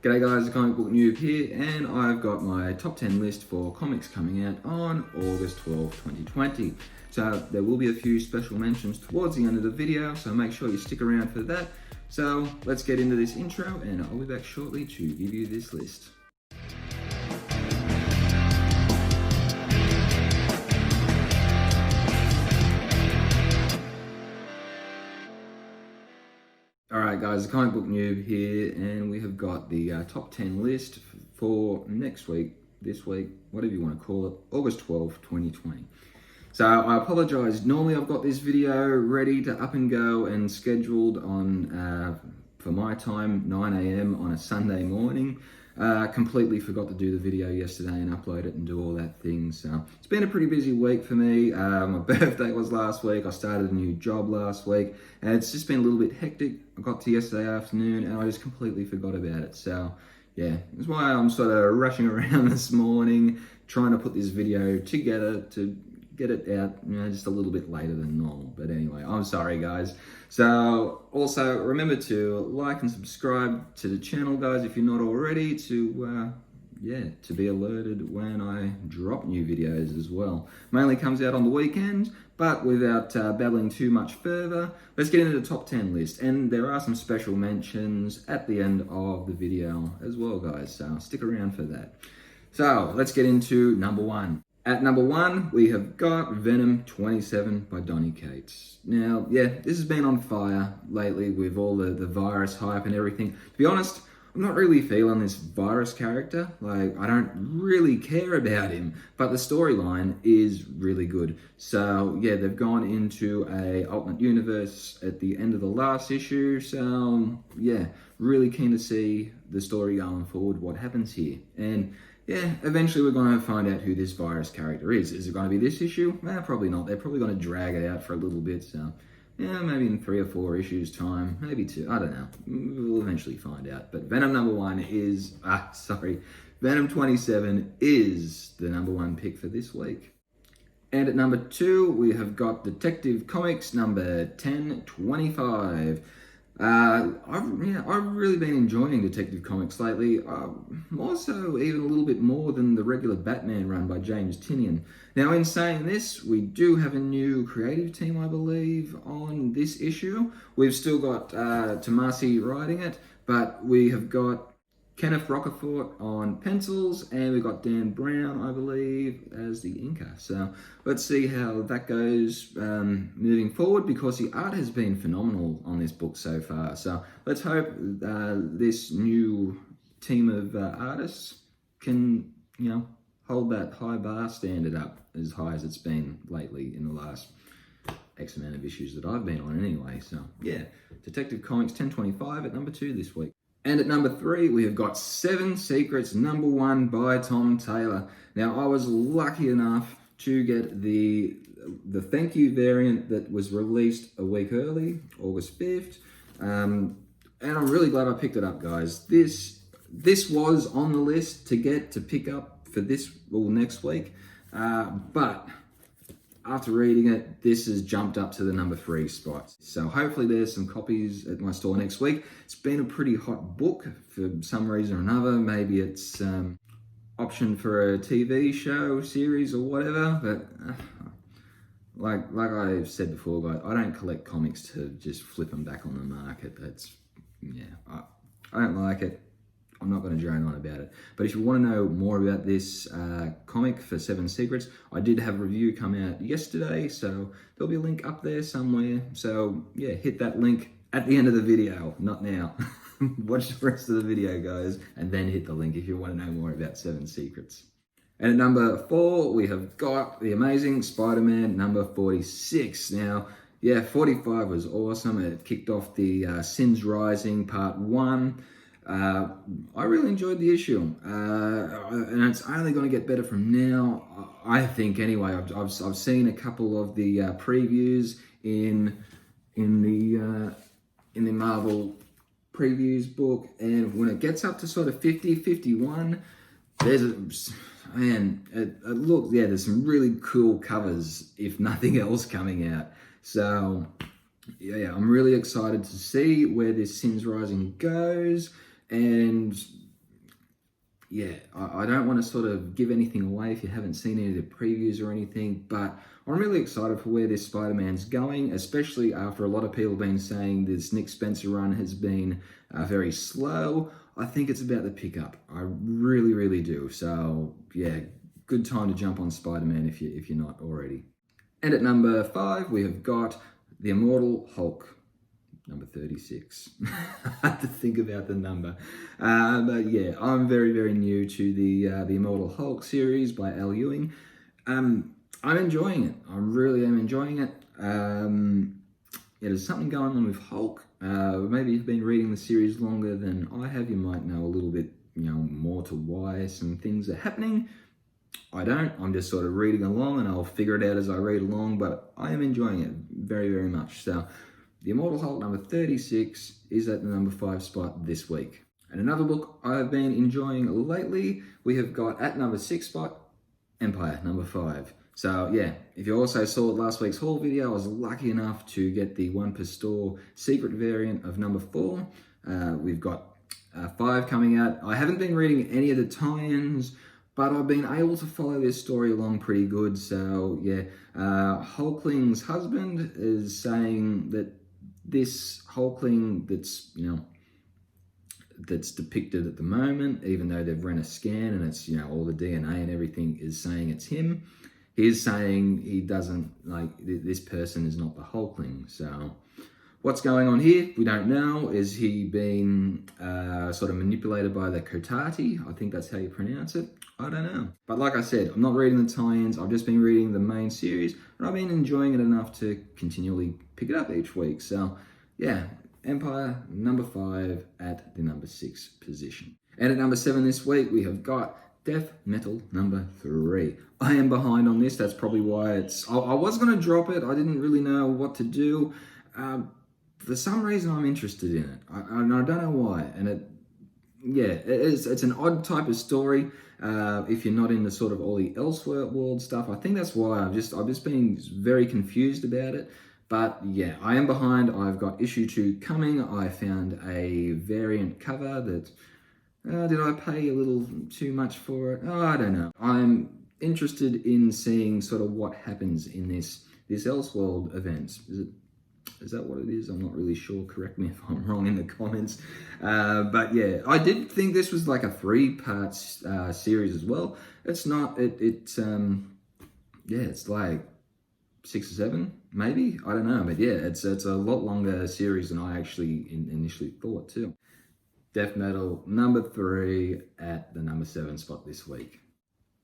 G'day guys, Comic Book Noob here, and I've got my top 10 list for comics coming out on August 12, 2020. So there will be a few special mentions towards the end of the video, so make sure you stick around for that. So let's get into this intro, and I'll be back shortly to give you this list. Alright guys, the Comic Book Noob here, and we have got the top 10 list for next week, this week, whatever you want to call it, August 12, 2020. So I apologise, normally I've got this video ready to up and go and scheduled on, for my time, 9 AM on a Sunday morning. Completely forgot to do the video yesterday and upload it and do all that thing. So it's been a pretty busy week for me. My birthday was last week. I started a new job last week, and it's just been a little bit hectic. I got to yesterday afternoon and I just completely forgot about it. So yeah, that's why I'm sort of rushing around this morning, trying to put this video together to get it out, just a little bit later than normal. But anyway, I'm sorry guys. So also remember to like and subscribe to the channel, guys, if you're not already, to be alerted when I drop new videos as well. Mainly comes out on the weekends, but without babbling too much further, let's get into the top 10 list. And there are some special mentions at the end of the video as well, guys, so stick around for that. So let's get into number 1. At number 1, we have got Venom 27 by Donny Cates. Now, yeah, this has been on fire lately with all the virus hype and everything. To be honest, I'm not really feeling this virus character. Like, I don't really care about him, but the storyline is really good. So, yeah, they've gone into a alternate universe at the end of the last issue. So, yeah, really keen to see the story going forward, what happens here. And yeah, eventually we're going to find out who this virus character is. Is it going to be this issue? Probably not. They're probably going to drag it out for a little bit. So, yeah, maybe in 3 or 4 issues time. Maybe 2. I don't know. We'll eventually find out. But Venom number 1 is... Venom 27 is the number 1 pick for this week. And at number 2, we have got Detective Comics number 1025. I've really been enjoying Detective Comics lately, more so even a little bit more than the regular Batman run by James Tynion. Now, in saying this, we do have a new creative team, I believe, on this issue. We've still got Tomasi writing it, but we have got Kenneth Rocafort on pencils, and we've got Dan Brown, I believe, as the inker. So let's see how that goes moving forward, because the art has been phenomenal on this book so far. So let's hope this new team of artists can, hold that high bar standard up as high as it's been lately in the last X amount of issues that I've been on anyway. So yeah, Detective Comics 1025 at number 2 this week. And at number 3, we have got 7 Secrets number 1 by Tom Taylor. Now, I was lucky enough to get the thank you variant that was released a week early, August 5th. And I'm really glad I picked it up, guys. This was on the list to pick up for next week. But after reading it, this has jumped up to the number 3 spot. So hopefully there's some copies at my store next week. It's been a pretty hot book for some reason or another. Maybe it's option for a TV show, series, or whatever. But like I've said before, guys, I don't collect comics to just flip them back on the market. I don't like it. I'm not going to drone on about it. But if you want to know more about this comic for 7 Secrets, I did have a review come out yesterday, so there'll be a link up there somewhere. So yeah, hit that link at the end of the video, not now. Watch the rest of the video, guys, and then hit the link if you want to know more about 7 Secrets. And at number 4, we have got the amazing SpiderMan number 46. Now, yeah, 45 was awesome. It kicked off the Sins Rising Part 1. I really enjoyed the issue, and it's only going to get better from now, I think. Anyway, I've seen a couple of the previews in the Marvel previews book, and when it gets up to sort of 50, 51, there's some really cool covers, if nothing else, coming out. So yeah, I'm really excited to see where this Sins Rising goes. And yeah, I don't want to sort of give anything away if you haven't seen any of the previews or anything, but I'm really excited for where this Spider-Man's going, especially after a lot of people have been saying this Nick Spencer run has been very slow. I think it's about the pickup. I really, really do. So, yeah, good time to jump on Spider-Man if you're not already. And at number 5, we have got the Immortal Hulk. Number 36. I had to think about the number. But yeah, I'm very, very new to the Immortal Hulk series by Al Ewing. I'm enjoying it. I really am enjoying it. Yeah, there's something going on with Hulk. Maybe you've been reading the series longer than I have. You might know a little bit, more to why some things are happening. I don't. I'm just sort of reading along, and I'll figure it out as I read along. But I am enjoying it very, very much. So, the Immortal Hulk number 36 is at the number 5 spot this week. And another book I've been enjoying lately, we have got at number 6 spot, Empire, number 5. So yeah, if you also saw last week's haul video, I was lucky enough to get the one per store secret variant of number 4. We've got 5 coming out. I haven't been reading any of the tie-ins, but I've been able to follow this story along pretty good. So yeah, Hulkling's husband is saying that this Hulkling that's depicted at the moment, even though they've run a scan and it's, all the DNA and everything is saying it's him, he's saying he doesn't, this person is not the Hulkling. So what's going on here? We don't know. Is he being sort of manipulated by the Kotati? I think that's how you pronounce it. I don't know. But like I said, I'm not reading the tie-ins. I've just been reading the main series, and I've been enjoying it enough to continually pick it up each week. So yeah, Empire, number 5 at the number 6 position. And at number 7 this week, we have got Death Metal number 3. I am behind on this. That's probably why I was going to drop it. I didn't really know what to do. For some reason, I'm interested in it. I don't know why. And it's an odd type of story. If you're not into sort of all the Elseworld stuff, I think that's why I've just been very confused about it. But yeah, I am behind. I've got issue 2 coming. I found a variant cover that, did I pay a little too much for it? Oh, I don't know. I'm interested in seeing sort of what happens in this Elseworld event. Is that what it is? I'm not really sure. Correct me if I'm wrong in the comments. But yeah, I did think this was like a 3-part series as well. It's not. It's like 6 or 7, maybe. I don't know. But yeah, it's a lot longer series than I actually initially thought too. Death Metal number 3 at the number 7 spot this week.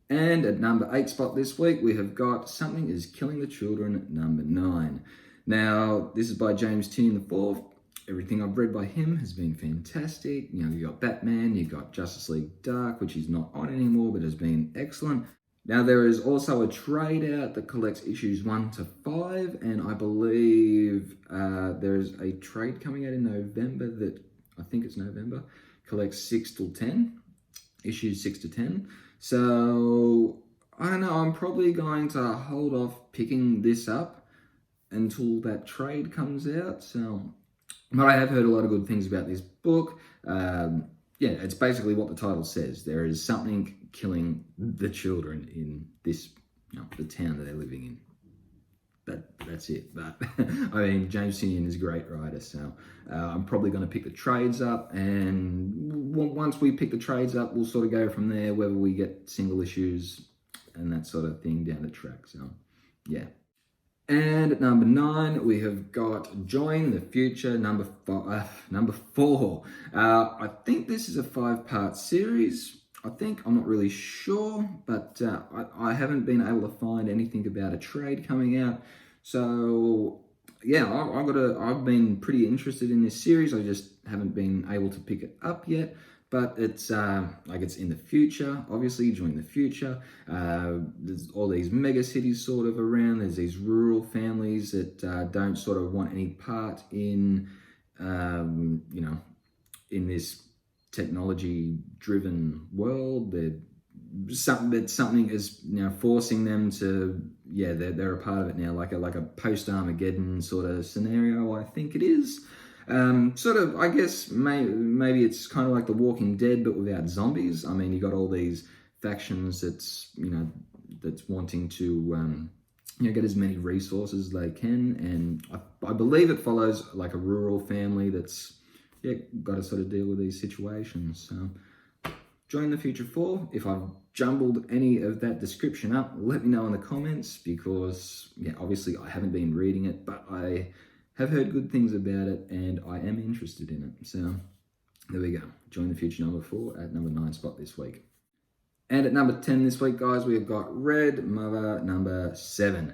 And at number 8 spot this week, we have got Something is Killing the Children number 9. Now, this is by James Tynion IV. Everything I've read by him has been fantastic. You got Batman, you got Justice League Dark, which he's not on anymore, but has been excellent. Now, there is also a trade out that collects issues 1 to 5, and I believe there's a trade coming out in November that, I think it's November, collects 6 till 10, issues 6 to 10. So, I don't know, I'm probably going to hold off picking this up until that trade comes out. So, but I have heard a lot of good things about this book. It's basically what the title says. There is something killing the children in this, the town that they're living in. That's it. But I mean, James Tynion is a great writer, so I'm probably going to pick the trades up, and once we pick the trades up, we'll sort of go from there, whether we get single issues and that sort of thing down the track. So, yeah. And at number 9, we have got Join the Future number 4. I think this is a 5-part series. I'm not really sure, but I haven't been able to find anything about a trade coming out. So yeah, I've been pretty interested in this series. I just haven't been able to pick it up yet. But it's it's in the future, obviously, during the future. There's all these mega cities sort of around. There's these rural families that don't sort of want any part in, in this technology-driven world. Something is forcing them to, they're a part of it now, like a post-Armageddon sort of scenario, I think it is. Sort of, I guess, maybe it's kind of like The Walking Dead, but without zombies. I mean, you got all these factions that's wanting to get as many resources as they can, and I believe it follows like a rural family that's got to sort of deal with these situations. So join the Future 4. If I've jumbled any of that description up, let me know in the comments, because obviously I haven't been reading it, but I have heard good things about it and I am interested in it. So there we go. Join the Future number 4 at number 9 spot this week. And at number 10 this week, guys, we have got Red Mother number 7.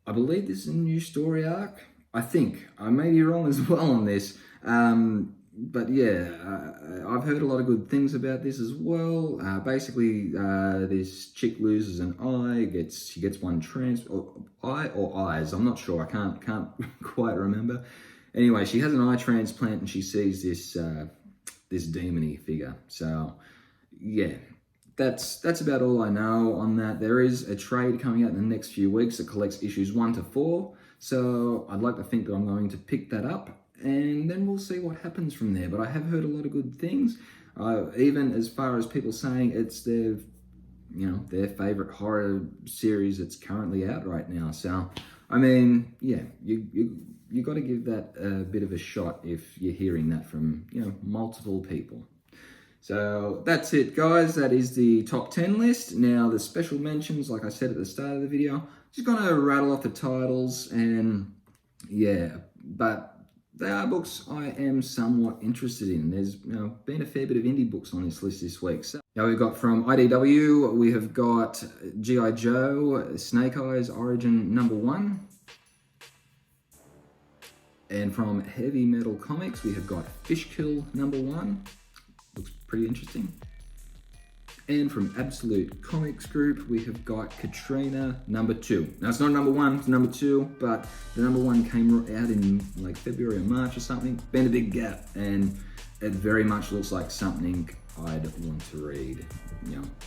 I believe this is a new story arc. I think. I may be wrong as well on this. But yeah, I've heard a lot of good things about this as well. Basically, this chick loses an eye, she gets one eye or eyes. I'm not sure. I can't quite remember. Anyway, she has an eye transplant and she sees this demon-y figure. So yeah, that's about all I know on that. There is a trade coming out in the next few weeks that collects issues 1 to 4. So I'd like to think that I'm going to pick that up, and then we'll see what happens from there. But I have heard a lot of good things, even as far as people saying it's their favorite horror series that's currently out right now. So, I mean, yeah, you got to give that a bit of a shot if you're hearing that from multiple people. So that's it, guys. That is the top 10 list. Now, the special mentions, like I said at the start of the video, just gonna rattle off the titles, and yeah, but they are books I am somewhat interested in. There's been a fair bit of indie books on this list this week. So now we've got from IDW, we have got G.I. Joe, Snake Eyes Origin number 1. And from Heavy Metal Comics, we have got Fishkill number 1. Looks pretty interesting. And from Absolute Comics Group, we have got Katrina number 2. Now, it's not number 1, it's number 2, but the number 1 came out in like February or March or something. Been a big gap, and it very much looks like something I'd want to read.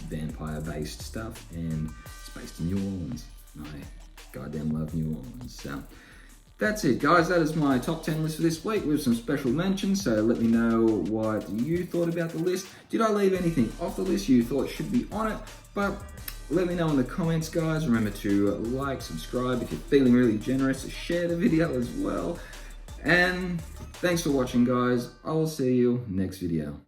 Vampire-based stuff, and it's based in New Orleans. I goddamn love New Orleans. So that's it, guys. That is my top 10 list for this week with some special mentions. So let me know what you thought about the list. Did I leave anything off the list you thought should be on it? But let me know in the comments, guys. Remember to like, subscribe. If you're feeling really generous, share the video as well. And thanks for watching, guys. I will see you next video.